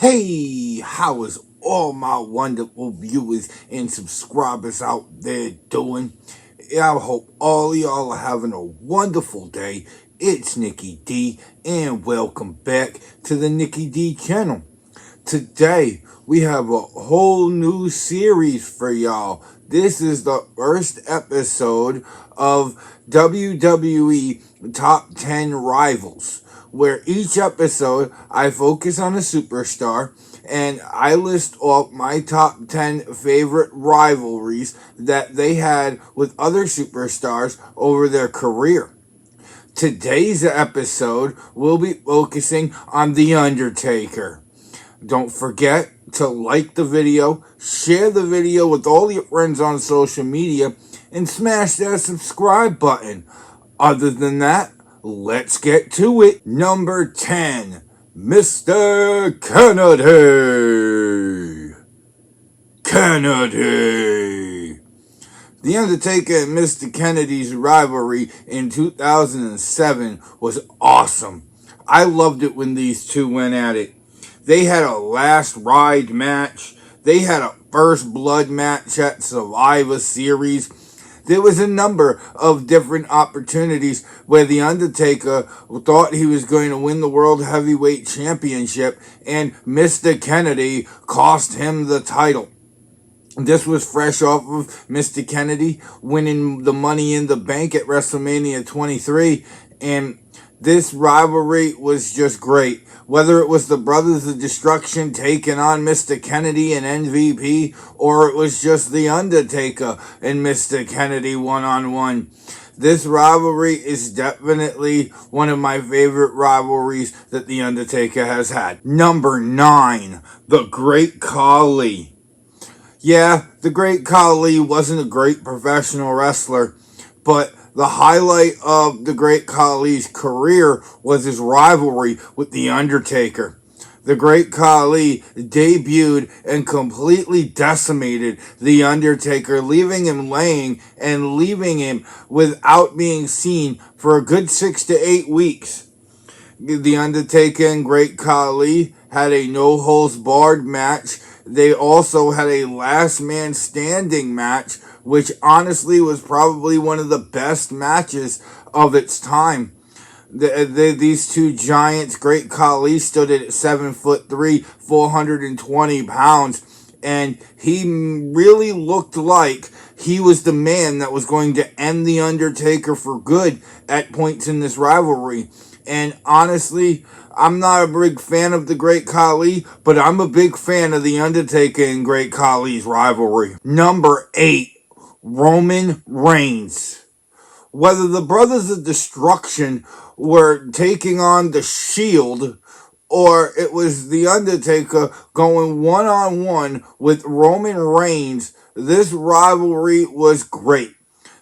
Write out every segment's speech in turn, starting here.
Hey, how is all my wonderful viewers and subscribers out there doing? I hope all y'all are having a wonderful day. It's Nikki D, and welcome back to the Nikki D channel. Today, we have a whole new series for y'all. This is the first episode of WWE Top 10 Rivals, where each episode I focus on a superstar and I list off my top 10 favorite rivalries that they had with other superstars over their career. Today's episode will be focusing on The Undertaker. Don't forget to like the video, share the video with all your friends on social media, and smash that subscribe button. Other than that, let's get to it. Number 10, Mr. Kennedy. Kennedy. The Undertaker and Mr. Kennedy's rivalry in 2007 was awesome. I loved it when these two went at it. They had a last ride match. They had a first blood match at Survivor Series. There was a number of different opportunities where The Undertaker thought he was going to win the World Heavyweight Championship, and Mr. Kennedy cost him the title. This was fresh off of Mr. Kennedy winning the Money in the Bank at WrestleMania 23, and this rivalry was just great. Whether it was the Brothers of Destruction taking on Mr. Kennedy and MVP, or it was just The Undertaker and Mr. Kennedy one-on-one. This rivalry is definitely one of my favorite rivalries that The Undertaker has had. Number 9, The Great Khali. Yeah, the Great Khali wasn't a great professional wrestler, but the highlight of the Great Khali's career was his rivalry with The Undertaker. The Great Khali debuted and completely decimated The Undertaker, leaving him laying and leaving him without being seen for a good 6 to 8 weeks. The Undertaker and Great Khali had a no-holds-barred match. They also had a last man standing match, which honestly was probably one of the best matches of its time. These two giants, Great Khali stood at 7'3", 420 pounds, and he really looked like he was the man that was going to end The Undertaker for good at points in this rivalry. And honestly, I'm not a big fan of the Great Khali, but I'm a big fan of The Undertaker and Great Khali's rivalry. Number 8, Roman Reigns. Whether the Brothers of Destruction were taking on the Shield, or it was The Undertaker going one-on-one with Roman Reigns, this rivalry was great.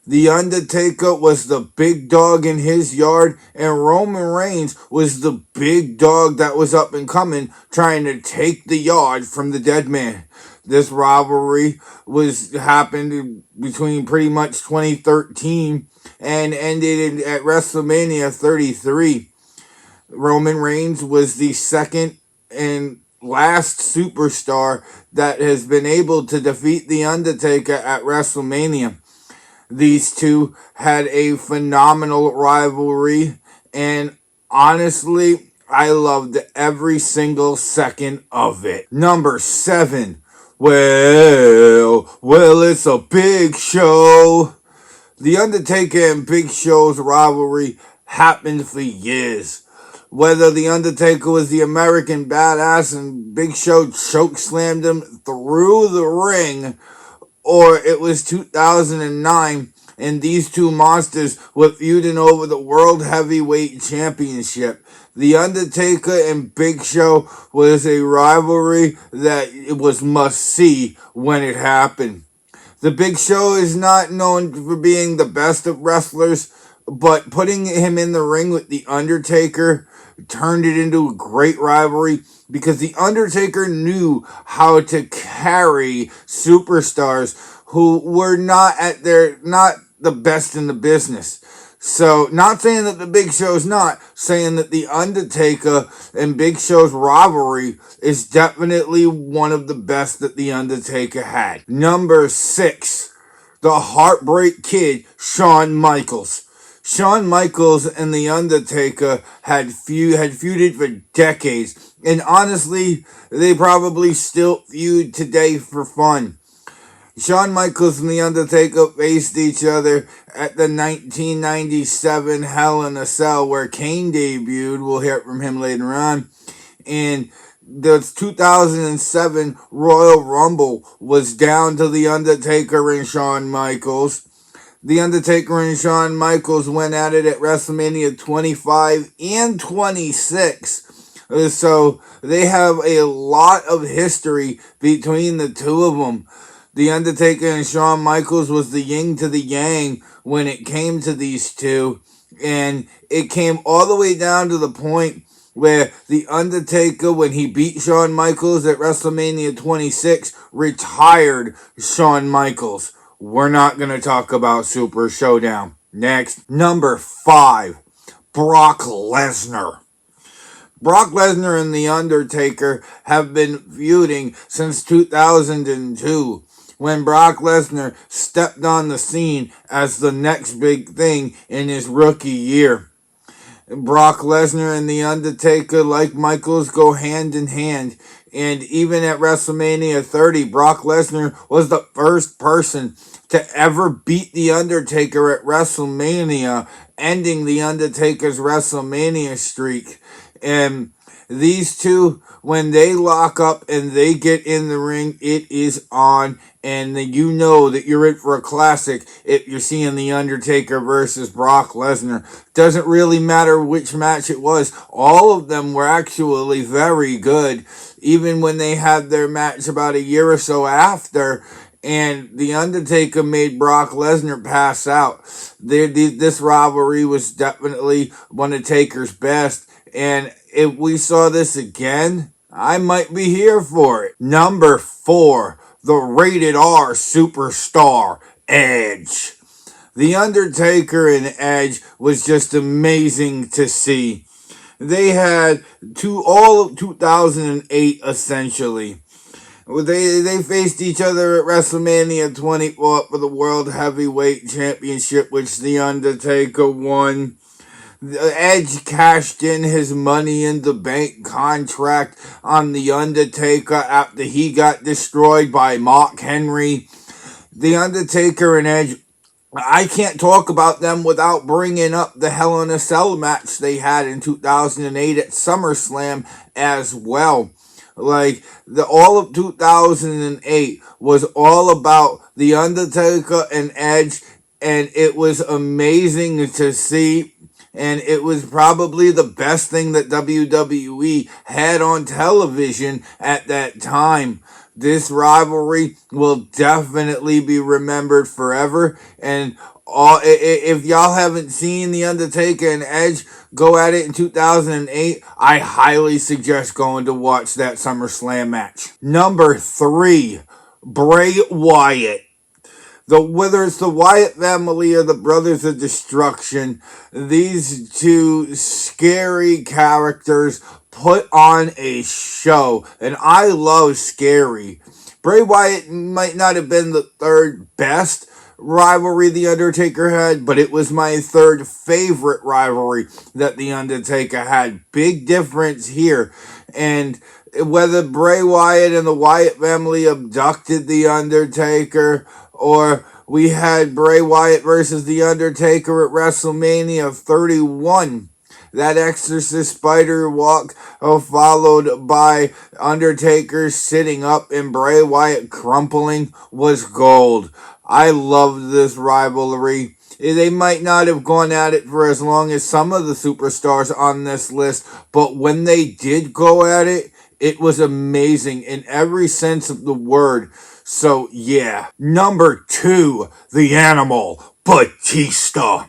The Undertaker was the big dog in his yard, and Roman Reigns was the big dog that was up and coming, trying to take the yard from the dead man. This rivalry happened between pretty much 2013 and ended at WrestleMania 33. Roman Reigns was the second and last superstar that has been able to defeat The Undertaker at WrestleMania. These two had a phenomenal rivalry, and honestly, I loved every single second of it. Number 7, well, it's a Big Show. The Undertaker and Big Show's rivalry happened for years. Whether The Undertaker was the American badass and Big Show chokeslammed him through the ring, or it was 2009 and these two monsters were feuding over the World Heavyweight Championship. The Undertaker and Big Show was a rivalry that it was must-see when it happened. The Big Show is not known for being the best of wrestlers, but putting him in the ring with The Undertaker turned it into a great rivalry because The Undertaker knew how to carry superstars who were not the best in the business. So, not saying that the Big Show's not, saying that the Undertaker and Big Show's rivalry is definitely one of the best that the Undertaker had. Number 6, the Heartbreak Kid, Shawn Michaels. Shawn Michaels and The Undertaker had feuded for decades, and honestly, they probably still feud today for fun. Shawn Michaels and The Undertaker faced each other at the 1997 Hell in a Cell where Kane debuted. We'll hear from him later on. And the 2007 Royal Rumble was down to The Undertaker and Shawn Michaels. The Undertaker and Shawn Michaels went at it at WrestleMania 25 and 26. So they have a lot of history between the two of them. The Undertaker and Shawn Michaels was the yin to the yang when it came to these two. And it came all the way down to the point where The Undertaker, when he beat Shawn Michaels at WrestleMania 26, retired Shawn Michaels. We're not going to talk about Super Showdown. Next, number 5, Brock Lesnar. Brock Lesnar and The Undertaker have been feuding since 2002, when Brock Lesnar stepped on the scene as the next big thing in his rookie year. Brock Lesnar and The Undertaker, like Michaels, go hand in hand. And even at WrestleMania 30, Brock Lesnar was the first person to ever beat The Undertaker at WrestleMania, ending The Undertaker's WrestleMania streak. And these two, when they lock up and they get in the ring, it is on. And you know that you're in for a classic if you're seeing The Undertaker versus Brock Lesnar. Doesn't really matter which match it was. All of them were actually very good. Even when they had their match about a year or so after, and The Undertaker made Brock Lesnar pass out. This rivalry was definitely one of Taker's best. And if we saw this again, I might be here for it. Number 4, the rated R superstar, Edge. The Undertaker and Edge was just amazing to see. They had all of 2008 essentially. They faced each other at WrestleMania 24 for the World Heavyweight Championship, which The Undertaker won. Edge cashed in his Money in the Bank contract on The Undertaker after he got destroyed by Mark Henry. The Undertaker and Edge, I can't talk about them without bringing up the Hell in a Cell match they had in 2008 at SummerSlam as well. Like, all of 2008 was all about The Undertaker and Edge, and it was amazing to see. And it was probably the best thing that WWE had on television at that time. This rivalry will definitely be remembered forever. And if y'all haven't seen The Undertaker and Edge go at it in 2008, I highly suggest going to watch that SummerSlam match. Number 3, Bray Wyatt. Whether it's the Wyatt family or the Brothers of Destruction, these two scary characters put on a show. And I love scary. Bray Wyatt might not have been the third best rivalry The Undertaker had, but it was my third favorite rivalry that The Undertaker had. Big difference here. And whether Bray Wyatt and the Wyatt family abducted The Undertaker, or we had Bray Wyatt versus The Undertaker at WrestleMania 31. That Exorcist spider walk followed by Undertaker sitting up and Bray Wyatt crumpling was gold. I love this rivalry. They might not have gone at it for as long as some of the superstars on this list, but when they did go at it, it was amazing in every sense of the word. So, yeah. Number 2, the Animal, Batista.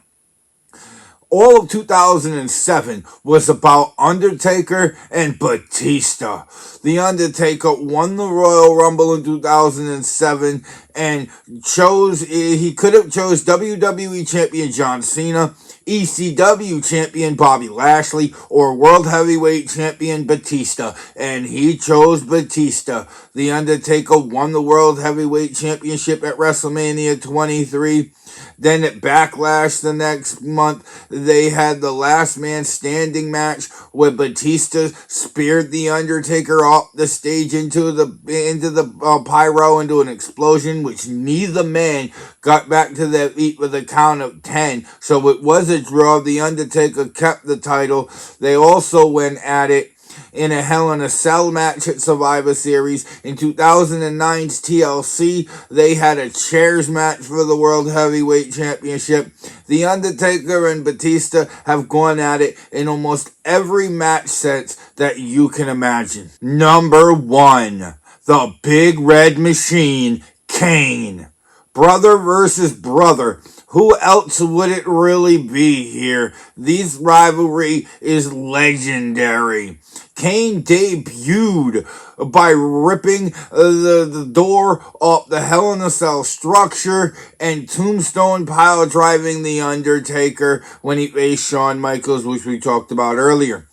All of 2007 was about Undertaker and Batista. The Undertaker won the Royal Rumble in 2007 and he could have chose WWE Champion John Cena. ECW champion Bobby Lashley or World Heavyweight champion Batista, and he chose Batista. The Undertaker won the World Heavyweight Championship at WrestleMania 23. Then at Backlash the next month, they had the last man standing match where Batista speared the Undertaker off the stage into the pyro, into an explosion, which neither man got back to their feet with a count of 10. So it was a draw. The Undertaker kept the title. They also went at it in a Hell in a Cell match at Survivor Series. In 2009's TLC, they had a chairs match for the World Heavyweight Championship. The Undertaker and Batista have gone at it in almost every match since that you can imagine. Number 1, the Big Red Machine, Kane. Brother versus brother. Who else would it really be here? This rivalry is legendary. Kane debuted by ripping the door off the Hell in a Cell structure and tombstone pile driving the Undertaker when he faced Shawn Michaels, which we talked about earlier.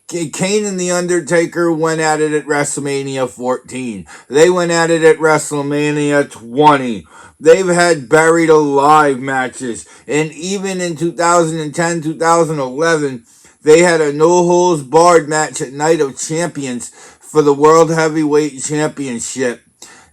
Kane and The Undertaker went at it at WrestleMania 14. They went at it at WrestleMania 20. They've had buried alive matches. And even in 2010, 2011, they had a no-holds-barred match at Night of Champions for the World Heavyweight Championship.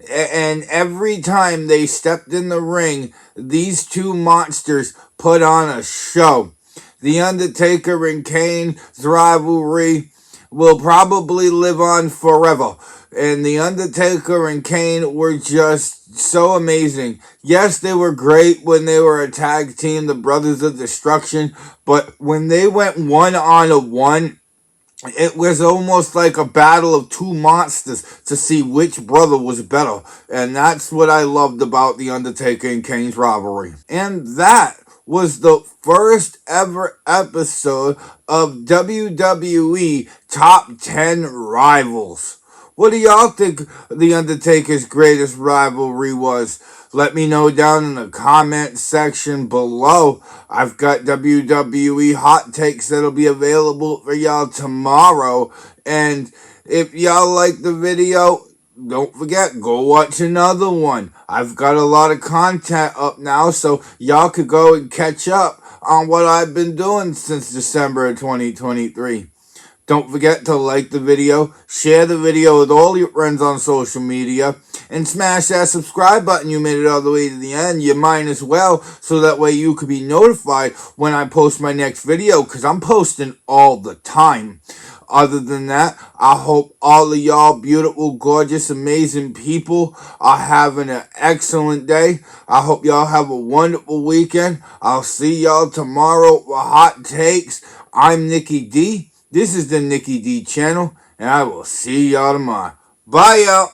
And every time they stepped in the ring, these two monsters put on a show. The Undertaker and Kane's rivalry will probably live on forever. And The Undertaker and Kane were just so amazing. Yes, they were great when they were a tag team, the Brothers of Destruction. But when they went one-on-one, it was almost like a battle of two monsters to see which brother was better. And that's what I loved about The Undertaker and Kane's rivalry. And that was the first ever episode of WWE Top 10 Rivals. What do y'all think The Undertaker's greatest rivalry was? Let me know down in the comment section below. I've got WWE hot takes that'll be available for y'all tomorrow. And if y'all like the video, don't forget, go watch another one. I've got a lot of content up now, so y'all could go and catch up on what I've been doing since December of 2023. Don't forget to like the video, share the video with all your friends on social media, and smash that subscribe button. You made it all the way to the end. You might as well, so that way you could be notified when I post my next video, because I'm posting all the time. Other than that, I hope all of y'all beautiful, gorgeous, amazing people are having an excellent day. I hope y'all have a wonderful weekend. I'll see y'all tomorrow for hot takes. I'm Nikki D. This is the Nikki D channel, and I will see y'all tomorrow. Bye, y'all.